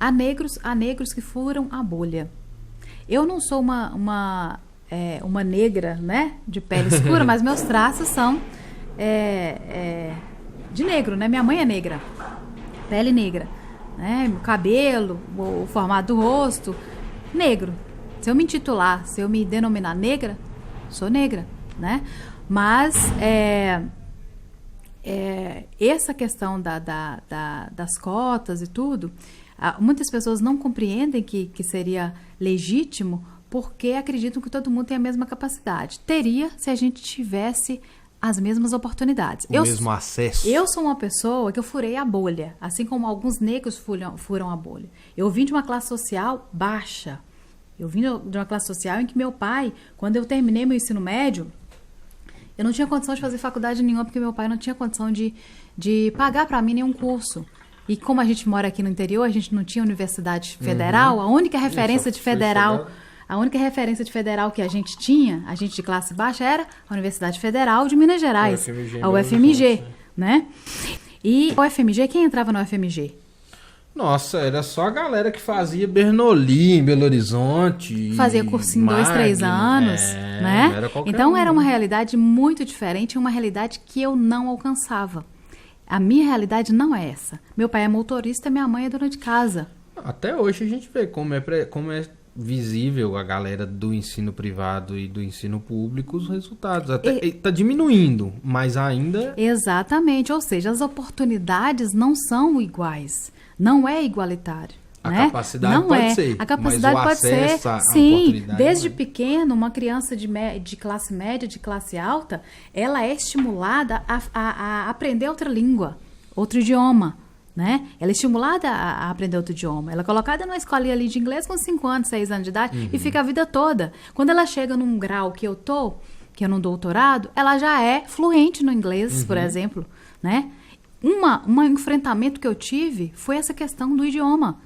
Há negros que furam a bolha. Eu não sou uma negra, né, de pele escura, mas meus traços são de negro, né? Minha mãe é negra, pele negra, né? O cabelo, o formato do rosto, negro. Se eu me intitular, se eu me denominar negra, sou negra, né? Mas essa questão das cotas e tudo, muitas pessoas não compreendem que seria legítimo porque acreditam que todo mundo tem a mesma capacidade. Teria se a gente tivesse as mesmas oportunidades. O mesmo acesso. Eu sou uma pessoa que eu furei a bolha, assim como alguns negros furam a bolha. Eu vim de uma classe social baixa. Eu vim de uma classe social em que meu pai, quando eu terminei meu ensino médio, eu não tinha condição de fazer faculdade nenhuma, porque meu pai não tinha condição de pagar para mim nenhum curso. E como a gente mora aqui no interior, a gente não tinha universidade federal, a única referência de federal... A única referência de federal que a gente tinha, a gente de classe baixa, era a Universidade Federal de Minas Gerais, a UFMG, né? E a UFMG, quem entrava na UFMG? Nossa, era só a galera que fazia Bernoulli em Belo Horizonte. Fazia cursinho 2, 3 anos, né? Então era uma realidade muito diferente, uma realidade que eu não alcançava. A minha realidade não é essa. Meu pai é motorista, minha mãe é dona de casa. Até hoje a gente vê como é visível a galera do ensino privado e do ensino público, os resultados. Até está diminuindo, mas ainda... Exatamente, ou seja, as oportunidades não são iguais, não é igualitário. A né? capacidade não pode é. ser, A capacidade mas o pode ser, acesso à sim, oportunidade desde não é. pequeno, uma criança de classe média, de classe alta, ela é estimulada a aprender outra língua, outro idioma. Né? Ela é estimulada a aprender outro idioma. Ela é colocada numa escolinha ali de inglês com 5 anos, 6 anos de idade e fica a vida toda. Quando ela chega num grau que eu é num doutorado, ela já é fluente no inglês, por exemplo. Né? Um enfrentamento que eu tive foi essa questão do idioma.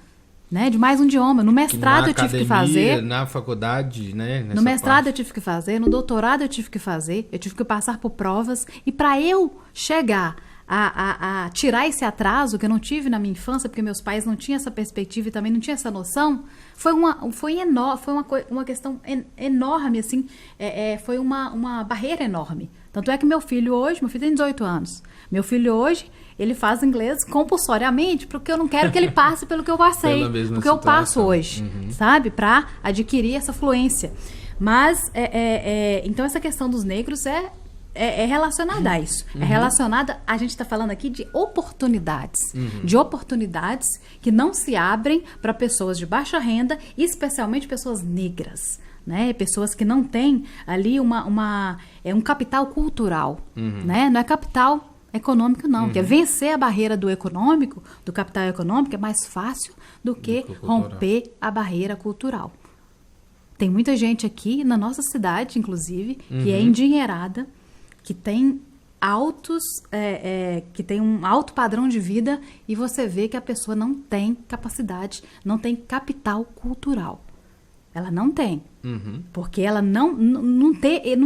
Né? De mais um idioma. No mestrado eu tive que fazer. Na faculdade, né? No mestrado eu tive que fazer, no doutorado eu tive que fazer, eu tive que passar por provas. E para eu chegar a tirar esse atraso que eu não tive na minha infância, porque meus pais não tinham essa perspectiva e também não tinham essa noção, foi uma questão enorme, assim, foi uma barreira enorme. Tanto é que meu filho tem 18 anos, meu filho hoje, ele faz inglês compulsoriamente, porque eu não quero que ele passe pelo que eu passei, porque eu passo hoje, sabe, para adquirir essa fluência. Mas, então essa questão dos negros é relacionada a isso. É relacionada, a gente está falando aqui de oportunidades. De oportunidades que não se abrem para pessoas de baixa renda, especialmente pessoas negras. Né? Pessoas que não têm ali um capital cultural. Né? Não é capital econômico, não. Que é vencer a barreira do capital econômico, é mais fácil do que romper a barreira cultural. Tem muita gente aqui, na nossa cidade, inclusive, que é endinheirada, que tem que tem um alto padrão de vida e você vê que a pessoa não tem capacidade, não tem capital cultural. Ela não tem. Porque ela não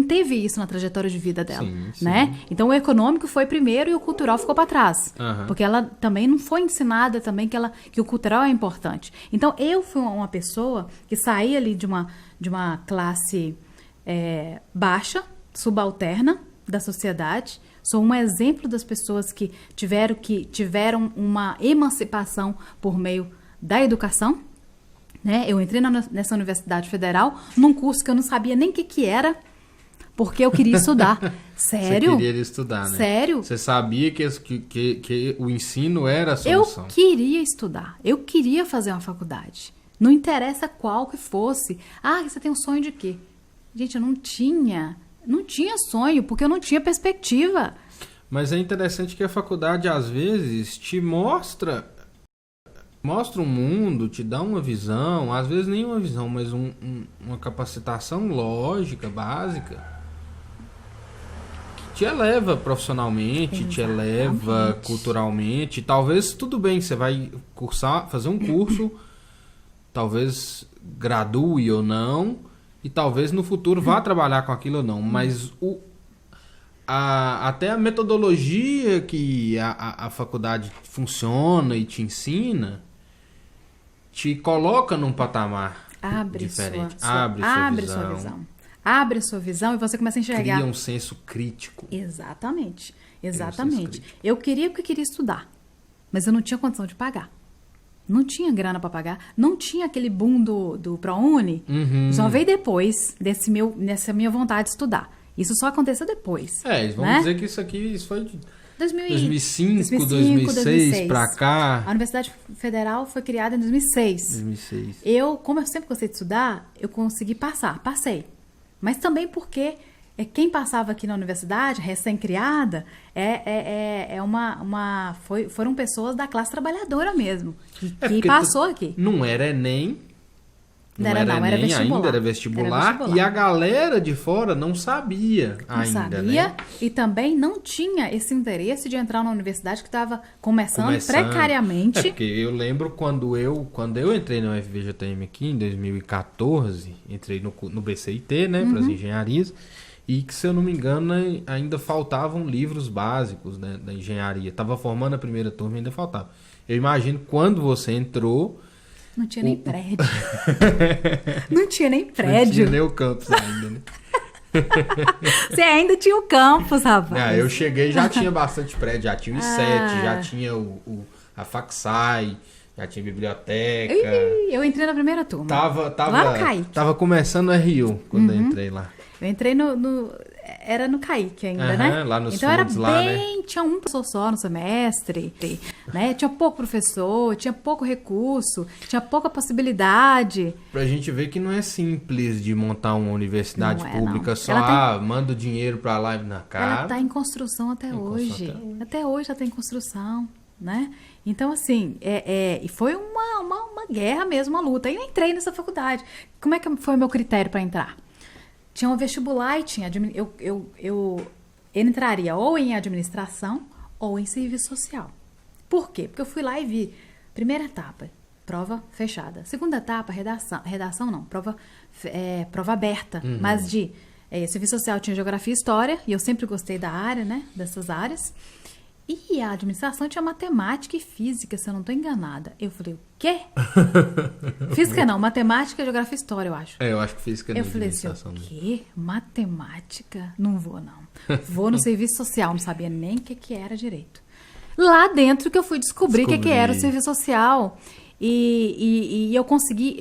teve isso na trajetória de vida dela. Sim, né? sim. Então o econômico foi primeiro e o cultural ficou para trás. Porque ela também não foi ensinada também que o cultural é importante. Então eu fui uma pessoa que saí ali de uma classe baixa, subalterna, da sociedade. Sou um exemplo das pessoas que tiveram uma emancipação por meio da educação. Né? Eu entrei nessa Universidade Federal num curso que eu não sabia nem o que era, porque eu queria estudar. Sério? Você queria estudar, né? Sério? Você sabia que o ensino era a solução. Eu queria estudar. Eu queria fazer uma faculdade. Não interessa qual que fosse. Você tem um sonho de quê? Gente, eu não tinha sonho, porque eu não tinha perspectiva. Mas é interessante que a faculdade, às vezes, te mostra um mundo, te dá uma visão, às vezes nem uma visão, mas uma capacitação lógica, básica, que te eleva profissionalmente, te eleva culturalmente. Talvez, tudo bem, você vai fazer um curso, talvez gradue ou não, e talvez no futuro vá trabalhar com aquilo ou não, mas até a metodologia que a faculdade funciona e te ensina te coloca num patamar diferente. Abre sua visão. Abre sua visão e você começa a enxergar. Cria um senso crítico. Exatamente. Exatamente. Eu queria porque queria estudar, mas eu não tinha condição de pagar. Não tinha grana para pagar. Não tinha aquele boom do ProUni. Só veio depois dessa minha vontade de estudar. Isso só aconteceu depois. Eles vão dizer que isso foi de 2005, 2006 pra cá. A Universidade Federal foi criada em 2006. Como eu sempre gostei de estudar, eu consegui passei. Mas também porque quem passava aqui na universidade, recém-criada, foram pessoas da classe trabalhadora mesmo, que passou aqui. Não era Enem, era vestibular. Ainda, era vestibular. E a galera de fora não sabia ainda, né? E também não tinha esse interesse de entrar na universidade que estava começando precariamente. Porque eu lembro quando eu entrei na UFVJM aqui em 2014, entrei no BCIT, né, para as engenharias, e que, se eu não me engano, ainda faltavam livros básicos, né, da engenharia. Estava formando a primeira turma e ainda faltava. Eu imagino quando você entrou... Não tinha nem prédio. Não tinha nem prédio. Não tinha nem o campus ainda, né? Você ainda tinha o campus, rapaz. Eu cheguei e já tinha bastante prédio. Já tinha o I7, já tinha a Faxai, já tinha biblioteca. Eu entrei na primeira turma. Lá no Kaique. Tava começando o RU quando eu entrei lá. Eu entrei era no Kaique ainda, né? Lá nos então fundos, era bem... Né? Tinha um professor só no semestre, né? Tinha pouco professor, tinha pouco recurso, tinha pouca possibilidade. Pra gente ver que não é simples de montar uma universidade pública só, manda o dinheiro pra lá e na cara. Ela tá em construção até hoje. Até hoje ela tá em construção, né? Então, assim, e foi uma guerra mesmo, uma luta. Aí eu entrei nessa faculdade. Como é que foi o meu critério para entrar? Tinha um vestibular e tinha... Eu entraria ou em administração ou em serviço social. Por quê? Porque eu fui lá e vi. Primeira etapa, prova fechada. Segunda etapa, redação não, prova aberta. Mas serviço social tinha geografia e história, e eu sempre gostei da área, né? Dessas áreas. E a administração tinha matemática e física, se eu não estou enganada. Eu falei, o quê? Física não, matemática, geografia e história, eu acho. Eu acho que física não. Eu falei assim, o quê? Matemática? Não vou, não. Vou no serviço social, não sabia nem o que era direito. Lá dentro que eu fui descobrir o que era o serviço social. E eu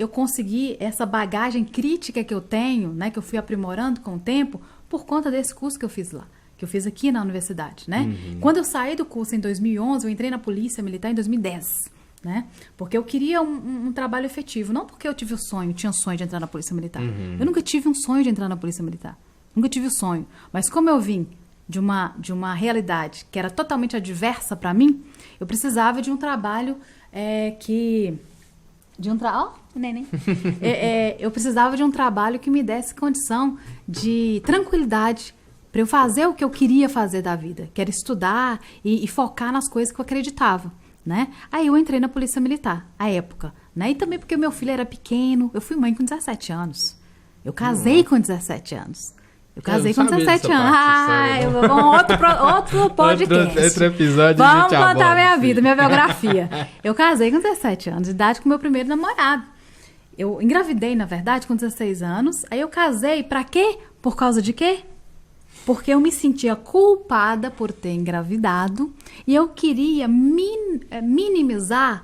consegui essa bagagem crítica que eu tenho, né? Que eu fui aprimorando com o tempo, por conta desse curso que eu fiz lá. Que eu fiz aqui na universidade, né? Quando eu saí do curso em 2011, eu entrei na Polícia Militar em 2010, né? Porque eu queria um trabalho efetivo, não porque eu tinha um sonho de entrar na Polícia Militar. Eu nunca tive um sonho de entrar na Polícia Militar. Nunca tive o sonho. Mas como eu vim de uma realidade que era totalmente adversa para mim, eu precisava de um trabalho neném. Eu precisava de um trabalho que me desse condição de tranquilidade para eu fazer o que eu queria fazer da vida, que era estudar e focar nas coisas que eu acreditava, né? Aí eu entrei na Polícia Militar, à época, né? E também porque meu filho era pequeno, eu fui mãe com 17 anos. Eu casei com 17 anos. Eu casei com 17 anos. Eu vou outro podcast. Outro episódio. Vamos contar minha vida, minha biografia. Eu casei com 17 anos, idade com meu primeiro namorado. Eu engravidei, na verdade, com 16 anos. Aí eu casei, pra quê? Por causa de quê? Porque eu me sentia culpada por ter engravidado e eu queria minimizar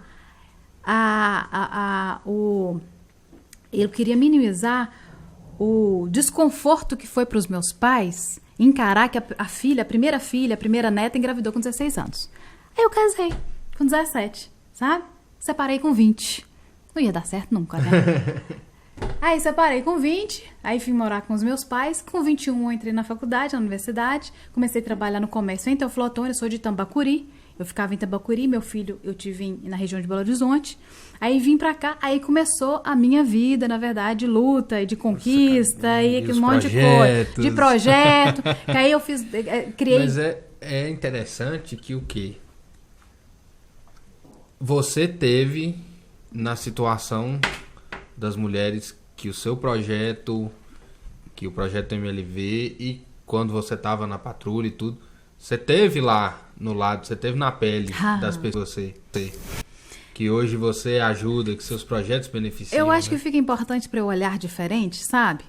o desconforto que foi para os meus pais encarar que a primeira neta engravidou com 16 anos. Aí eu casei com 17, sabe? Separei com 20. Não ia dar certo nunca, né? Aí separei com 20, aí fui morar com os meus pais. Com 21 eu entrei na faculdade, na universidade. Comecei a trabalhar no comércio em Teoflotone, eu sou de Tambacuri. Eu ficava em Tambacuri, meu filho eu tive na região de Belo Horizonte. Aí vim pra cá, aí começou a minha vida, na verdade, de luta e de conquista e aquele monte de coisa. De projeto. Que aí eu criei... Mas é interessante que o quê? Você teve na situação das mulheres que o seu projeto, que o projeto MLV, e quando você estava na patrulha e tudo, você teve lá no lado, você teve na pele das pessoas que hoje você ajuda, que seus projetos beneficiam? Eu acho que fica importante para eu olhar diferente, sabe?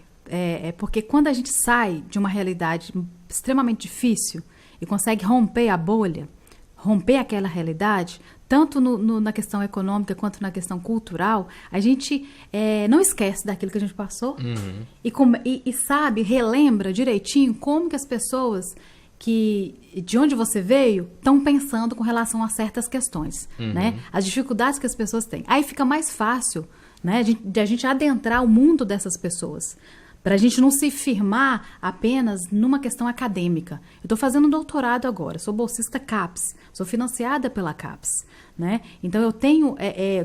Porque quando a gente sai de uma realidade extremamente difícil e consegue romper a bolha, romper aquela realidade, tanto na questão econômica quanto na questão cultural, a gente não esquece daquilo que a gente passou e sabe, relembra direitinho como que as pessoas de onde você veio estão pensando com relação a certas questões, né? As dificuldades que as pessoas têm. Aí fica mais fácil, né, de a gente adentrar o mundo dessas pessoas, para a gente não se firmar apenas numa questão acadêmica. Eu estou fazendo um doutorado agora, sou bolsista CAPES, sou financiada pela CAPES, né? Então eu tenho,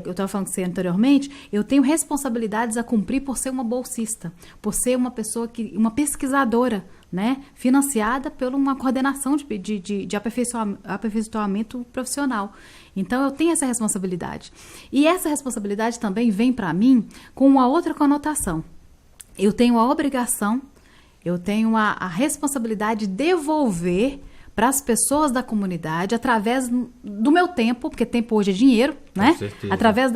eu estava falando com você anteriormente, eu tenho responsabilidades a cumprir por ser uma bolsista, por ser uma pessoa uma pesquisadora, né? Financiada por uma coordenação de aperfeiçoamento profissional. Então eu tenho essa responsabilidade. E essa responsabilidade também vem para mim com uma outra conotação. Eu tenho a obrigação, eu tenho a responsabilidade de devolver para as pessoas da comunidade, através do meu tempo, porque tempo hoje é dinheiro, né? Com certeza. Através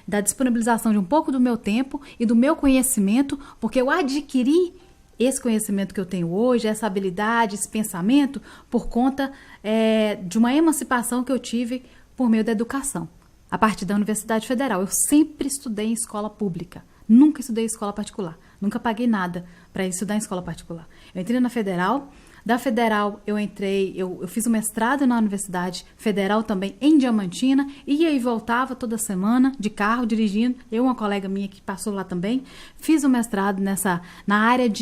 da disponibilização de um pouco do meu tempo e do meu conhecimento, porque eu adquiri esse conhecimento que eu tenho hoje, essa habilidade, esse pensamento, por conta de uma emancipação que eu tive por meio da educação, a partir da Universidade Federal. Eu sempre estudei em escola pública. Nunca estudei em escola particular. Nunca paguei nada para estudar em escola particular. Eu entrei na Federal. Da Federal, eu fiz um mestrado na Universidade Federal também, em Diamantina. Ia e voltava toda semana, de carro, dirigindo. Eu, uma colega minha que passou lá também. Fiz um mestrado na área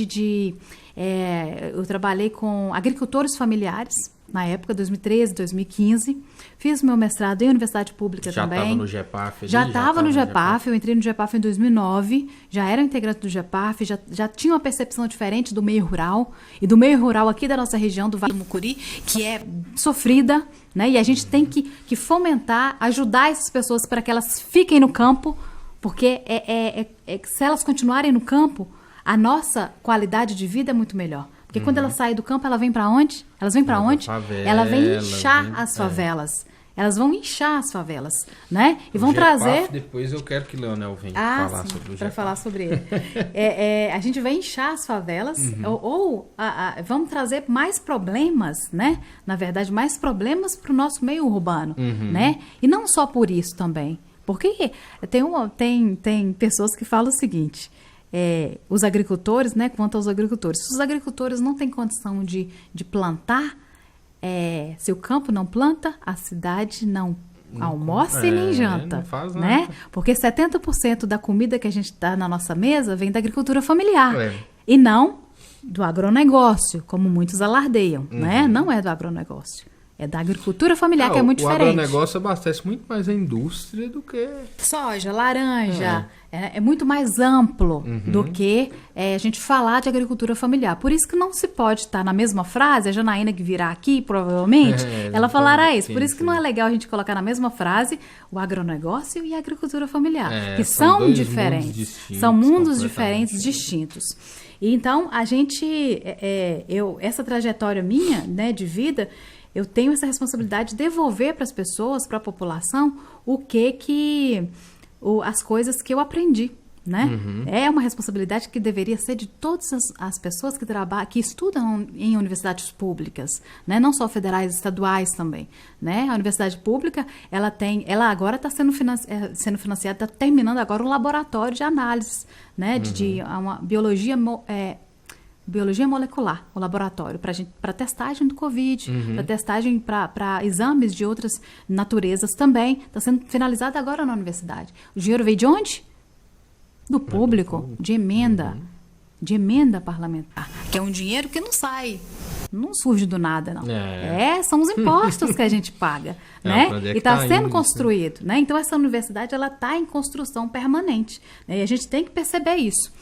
eu trabalhei com agricultores familiares, na época, 2013, 2015. Fiz meu mestrado em universidade pública também. Já estava no GEPAF? Já estava no GEPAF, eu entrei no GEPAF em 2009, já era integrante do GEPAF, já tinha uma percepção diferente do meio rural, e do meio rural aqui da nossa região, do Vale do Mucuri, que é sofrida, né? E a gente tem que fomentar, ajudar essas pessoas para que elas fiquem no campo, porque se elas continuarem no campo, a nossa qualidade de vida é muito melhor. Porque quando ela sai do campo, ela vem para onde? Elas vêm para onde? Ela vem inchar as favelas. Elas vão inchar as favelas, né? E vão trazer... Depois eu quero que Leonel venha falar sobre o GEPAF. Para falar sobre ele. A gente vai inchar as favelas vamos trazer mais problemas, né? Na verdade, mais problemas para o nosso meio urbano, né? E não só por isso também. Porque tem pessoas que falam o seguinte... os agricultores, né? Quanto aos agricultores. Se os agricultores não têm condição de plantar, se o campo não planta, a cidade não almoça e nem janta. Não faz né? nada. Porque 70% da comida que a gente dá na nossa mesa vem da agricultura familiar. E não do agronegócio, como muitos alardeiam. Né? Não é do agronegócio. É da agricultura familiar, que é muito diferente. O agronegócio abastece muito mais a indústria do que... Soja, laranja. É muito mais amplo do que a gente falar de agricultura familiar. Por isso que não se pode estar na mesma frase, a Janaína que virá aqui, provavelmente, ela falará isso. Por isso que não é legal a gente colocar na mesma frase o agronegócio e a agricultura familiar, que são diferentes. São mundos diferentes, distintos. E então, a gente... essa trajetória minha, né, de vida... Eu tenho essa responsabilidade de devolver para as pessoas, para a população, as coisas que eu aprendi, né? É uma responsabilidade que deveria ser de todas as pessoas que estudam em universidades públicas, né? Não só federais, estaduais também, né? A universidade pública, ela agora está sendo financiada, está terminando agora um laboratório de análise, né? De uma biologia molecular, o laboratório, para testagem do Covid, para testagem para exames de outras naturezas também. Está sendo finalizado agora na universidade. O dinheiro veio de onde? Do público, de emenda parlamentar. Que é um dinheiro que não surge do nada, não. São os impostos que a gente paga, né? E está sendo construído, né? Então, essa universidade, ela está em construção permanente, né? E a gente tem que perceber isso.